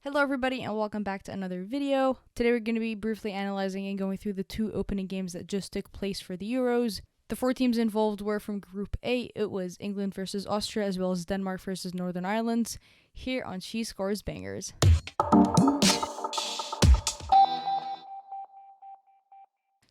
Hello everybody and welcome back to another video. Today we're going to be briefly analyzing and going through the two opening games that just took place for the Euros. The four teams involved were from Group A. It was England versus Austria as well as Denmark versus Northern Ireland. Here on She Scores Bangers.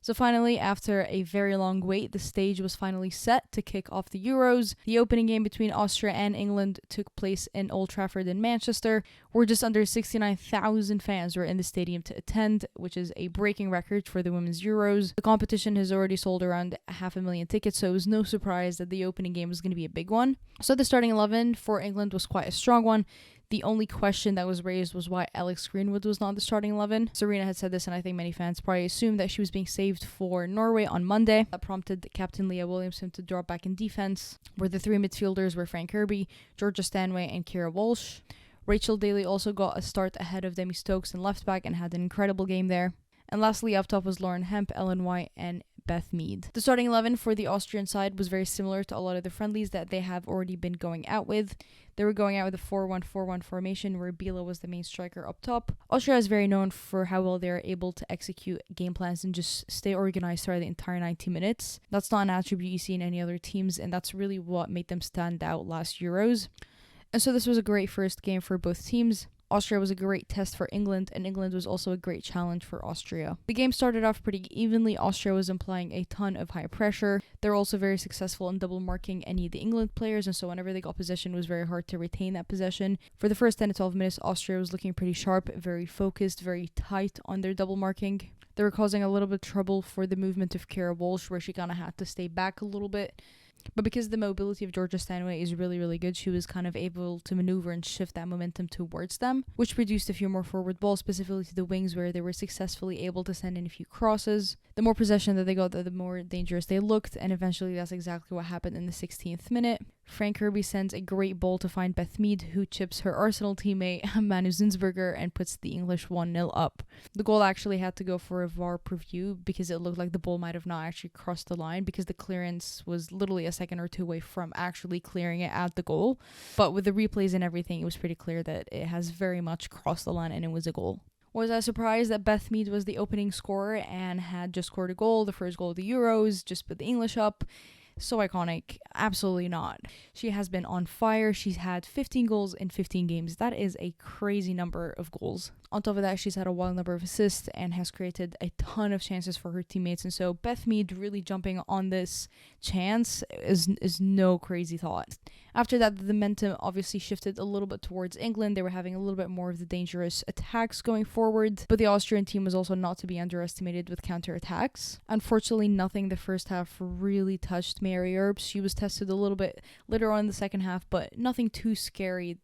So finally, after a very long wait, the stage was finally set to kick off the Euros. The opening game between Austria and England took place in Old Trafford in Manchester, where just under 69,000 fans were in the stadium to attend, which is a breaking record for the Women's Euros. The competition has already sold around 500,000 tickets, so it was no surprise that the opening game was going to be a big one. So the starting 11 for England was quite a strong one. The only question that was raised was why Alex Greenwood was not the starting 11. Serena had said this, and I think many fans probably assumed that she was being saved for Norway on Monday. That prompted Captain Leah Williamson to drop back in defense, where the three midfielders were Frank Kirby, Georgia Stanway, and Kira Walsh. Rachel Daly also got a start ahead of Demi Stokes in left back and had an incredible game there. And lastly, up top was Lauren Hemp, Ellen White, and Beth Mead. The starting 11 for the Austrian side was very similar to a lot of the friendlies that they have already been going out with. They were going out with a 4-1-4-1 formation where Bila was the main striker up top. Austria is very known for how well they are able to execute game plans and just stay organized throughout the entire 90 minutes. That's not an attribute you see in any other teams, and that's really what made them stand out last Euros. And so this was a great first game for both teams. Austria was a great test for England, and England was also a great challenge for Austria. The game started off pretty evenly. Austria was applying a ton of high pressure. They were also very successful in double marking any of the England players, and so whenever they got possession, it was very hard to retain that possession. For the first 10 to 12 minutes, Austria was looking pretty sharp, very focused, very tight on their double marking. They were causing a little bit of trouble for the movement of Kira Walsh, where she kind of had to stay back a little bit. But because the mobility of Georgia Stanway is really, really good, she was kind of able to maneuver and shift that momentum towards them, which produced a few more forward balls, specifically to the wings, where they were successfully able to send in a few crosses. The more possession that they got, the more dangerous they looked, and eventually that's exactly what happened in the 16th minute. Frank Kirby sends a great ball to find Beth Mead, who chips her Arsenal teammate Manu Zinsberger and puts the English 1-0 up. The goal actually had to go for a VAR preview because it looked like the ball might have not actually crossed the line, because the clearance was literally a second or two away from actually clearing it at the goal. But with the replays and everything, it was pretty clear that it has very much crossed the line and it was a goal. Was I surprised that Beth Mead was the opening scorer and had just scored a goal, the first goal of the Euros, just put the English up? So iconic. Absolutely not. She has been on fire. She's had 15 goals in 15 games. That is a crazy number of goals. On top of that, she's had a wild number of assists and has created a ton of chances for her teammates. And so Beth Mead really jumping on this chance is no crazy thought. After that, the momentum obviously shifted a little bit towards England. They were having a little bit more of the dangerous attacks going forward, but the Austrian team was also not to be underestimated with counterattacks. Unfortunately, nothing the first half really touched Mary Earps. She was tested a little bit later on in the second half, but nothing too scary.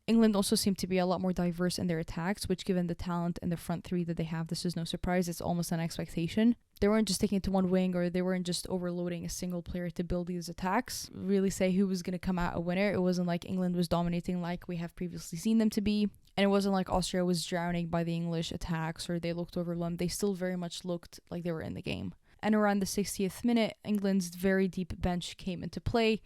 England also seemed to be a lot more diverse in their attacks, which, given the talent in the front three that they have, this is no surprise. It's almost an expectation. They weren't just sticking to one wing, or they weren't just overloading a single player to build these attacks. Really say who was going to come out a winner. It wasn't like England was dominating like we have previously seen them to be. And it wasn't like Austria was drowning by the English attacks or they looked overwhelmed. They still very much looked like they were in the game. And around the 60th minute, England's very deep bench came into play.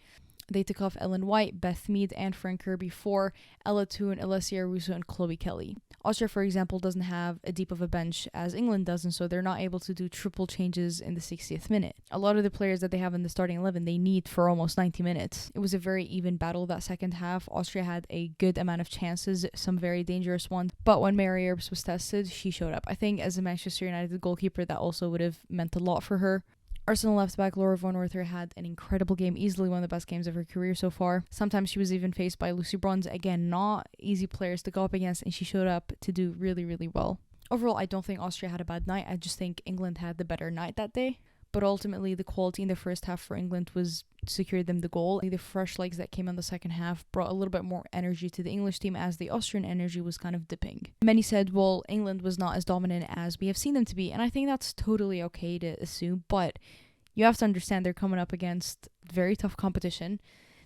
They took off Ellen White, Beth Mead, and Frank Kirby for Ella Toone, Alessia Russo, and Chloe Kelly. Austria, for example, doesn't have a deep of a bench as England does, and so they're not able to do triple changes in the 60th minute. A lot of the players that they have in the starting 11, they need for almost 90 minutes. It was a very even battle that second half. Austria had a good amount of chances, some very dangerous ones, but when Mary Earps was tested, she showed up. I think as a Manchester United goalkeeper, that also would have meant a lot for her. Arsenal left-back Laura von Werther had an incredible game, easily one of the best games of her career so far. Sometimes she was even faced by Lucy Bronze. Again, not easy players to go up against, and she showed up to do really, really well. Overall, I don't think Austria had a bad night. I just think England had the better night that day. But ultimately, the quality in the first half for England was secured them the goal. The fresh legs that came in the second half brought a little bit more energy to the English team, as the Austrian energy was kind of dipping. Many said, well, England was not as dominant as we have seen them to be, and I think that's totally okay to assume, but you have to understand they're coming up against very tough competition.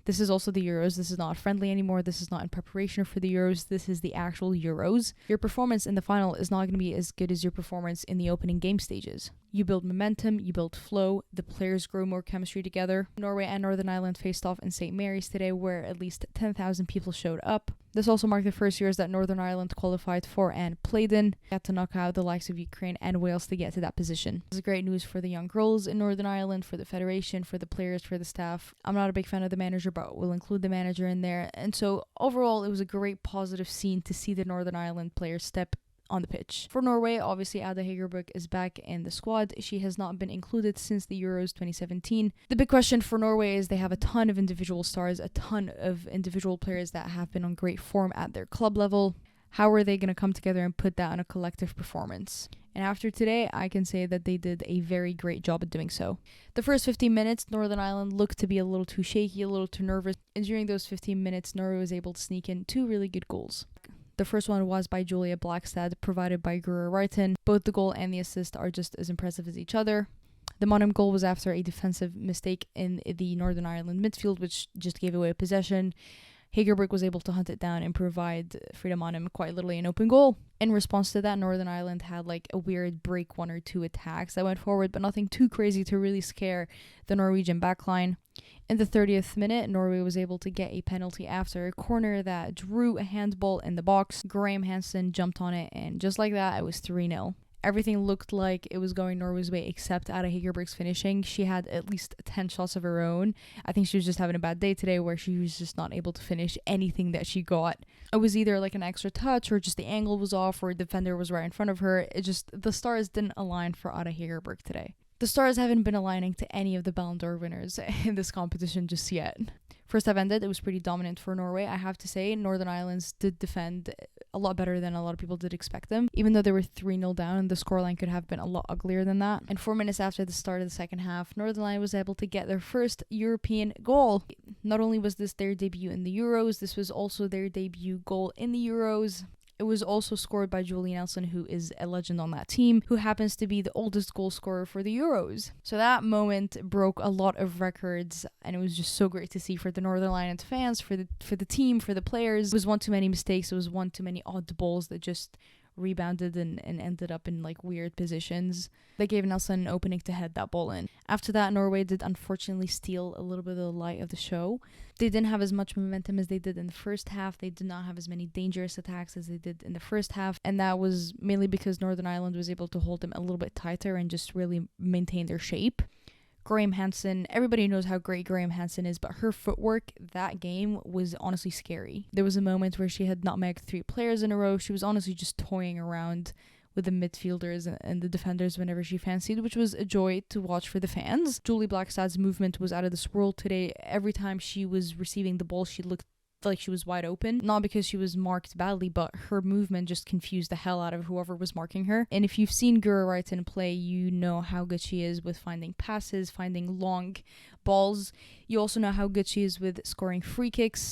This is also the Euros. This is not friendly anymore. This is not in preparation for the Euros. This is the actual Euros. Your performance in the final is not going to be as good as your performance in the opening game stages. You build momentum, you build flow, the players grow more chemistry together. Norway and Northern Ireland faced off in St. Mary's today, where at least 10,000 people showed up. This also marked the first years that Northern Ireland qualified for and played in. They had to knock out the likes of Ukraine and Wales to get to that position. This is great news for the young girls in Northern Ireland, for the federation, for the players, for the staff. I'm not a big fan of the manager, but we'll include the manager in there. And so overall, it was a great positive scene to see the Northern Ireland players step on the pitch. For Norway, obviously Ada Hegerberg is back in the squad. She has not been included since the Euros 2017. The big question for Norway is they have a ton of individual stars, a ton of individual players that have been on great form at their club level. How are they going to come together and put that on a collective performance? And after today, I can say that they did a very great job at doing so. The first 15 minutes, Northern Ireland looked to be a little too shaky, a little too nervous. And during those 15 minutes, Norway was able to sneak in 2 really good goals. The first one was by Julia Blackstad, provided by Guro Reiten. Both the goal and the assist are just as impressive as each other. The Monum goal was after a defensive mistake in the Northern Ireland midfield, which just gave away possession. Hegerberg was able to hunt it down and provide Frida Monum quite literally an open goal. In response to that, Northern Ireland had like a weird break 1 or 2 attacks that went forward, but nothing too crazy to really scare the Norwegian backline. In the 30th minute, Norway was able to get a penalty after a corner that drew a handball in the box. Graham Hansen jumped on it, and just like that, it was 3-0. Everything looked like it was going Norway's way except Ada Hegerberg's finishing. She had at least 10 shots of her own. I think she was just having a bad day today where she was just not able to finish anything that she got. It was either like an extra touch or just the angle was off or a defender was right in front of her. The stars didn't align for Ada Hegerberg today. The stars haven't been aligning to any of the Ballon d'Or winners in this competition just yet. First half ended, it was pretty dominant for Norway. I have to say, Northern Ireland did defend a lot better than a lot of people did expect them. Even though they were 3-0 down, the scoreline could have been a lot uglier than that. And 4 minutes after the start of the second half, Northern Ireland was able to get their first European goal. Not only was this their debut in the Euros, this was also their debut goal in the Euros. It was also scored by Julie Nelson, who is a legend on that team, who happens to be the oldest goal scorer for the Euros. So that moment broke a lot of records, and it was just so great to see for the Northern Ireland fans, for the team, for the players. It was one too many mistakes. It was one too many odd balls that just rebounded and ended up in like weird positions. They gave Nelson an opening to head that ball in. After that, Norway did unfortunately steal a little bit of the light of the show. They didn't have as much momentum as they did in the first half. They did not have as many dangerous attacks as they did in the first half, and that was mainly because Northern Ireland was able to hold them a little bit tighter and just really maintain their shape. Graham Hansen, everybody knows how great Graham Hansen is, but her footwork that game was honestly scary. There was a moment where she had nutmegged 3 players in a row. She was honestly just toying around with the midfielders and the defenders whenever she fancied, which was a joy to watch for the fans. Julie Blackstad's movement was out of this world today. Every time she was receiving the ball, she looked like she was wide open, not because she was marked badly, but her movement just confused the hell out of whoever was marking her. And if you've seen Guro Reiten play, you know how good she is with finding passes, finding long balls. You also know how good she is with scoring free kicks,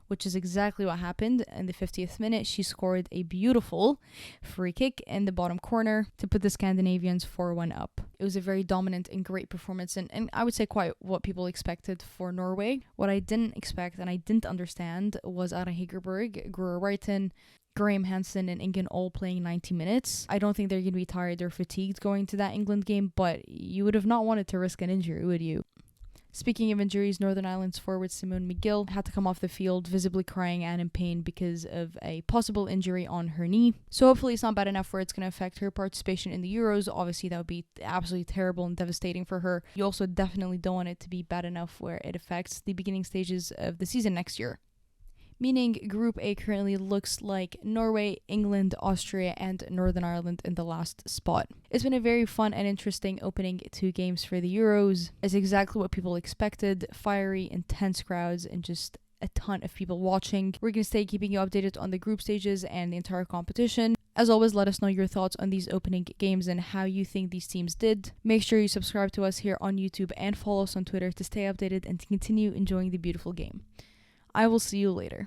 which is exactly what happened. In the 50th minute, she scored a beautiful free kick in the bottom corner to put the Scandinavians 4-1 up. It was a very dominant and great performance, and I would say quite what people expected for Norway. What I didn't expect and I didn't understand was Ada Hegerberg, Guro Reiten, Graham Hansen and Ingen all playing 90 minutes. I don't think they're going to be tired or fatigued going to that England game, but you would have not wanted to risk an injury, would you? Speaking of injuries, Northern Ireland's forward Simone McGill had to come off the field visibly crying and in pain because of a possible injury on her knee. So hopefully it's not bad enough where it's going to affect her participation in the Euros. Obviously that would be absolutely terrible and devastating for her. You also definitely don't want it to be bad enough where it affects the beginning stages of the season next year. Meaning Group A currently looks like Norway, England, Austria, and Northern Ireland in the last spot. It's been a very fun and interesting opening 2 games for the Euros. It's exactly what people expected. Fiery, intense crowds, and just a ton of people watching. We're going to stay keeping you updated on the group stages and the entire competition. As always, let us know your thoughts on these opening games and how you think these teams did. Make sure you subscribe to us here on YouTube and follow us on Twitter to stay updated and to continue enjoying the beautiful game. I will see you later.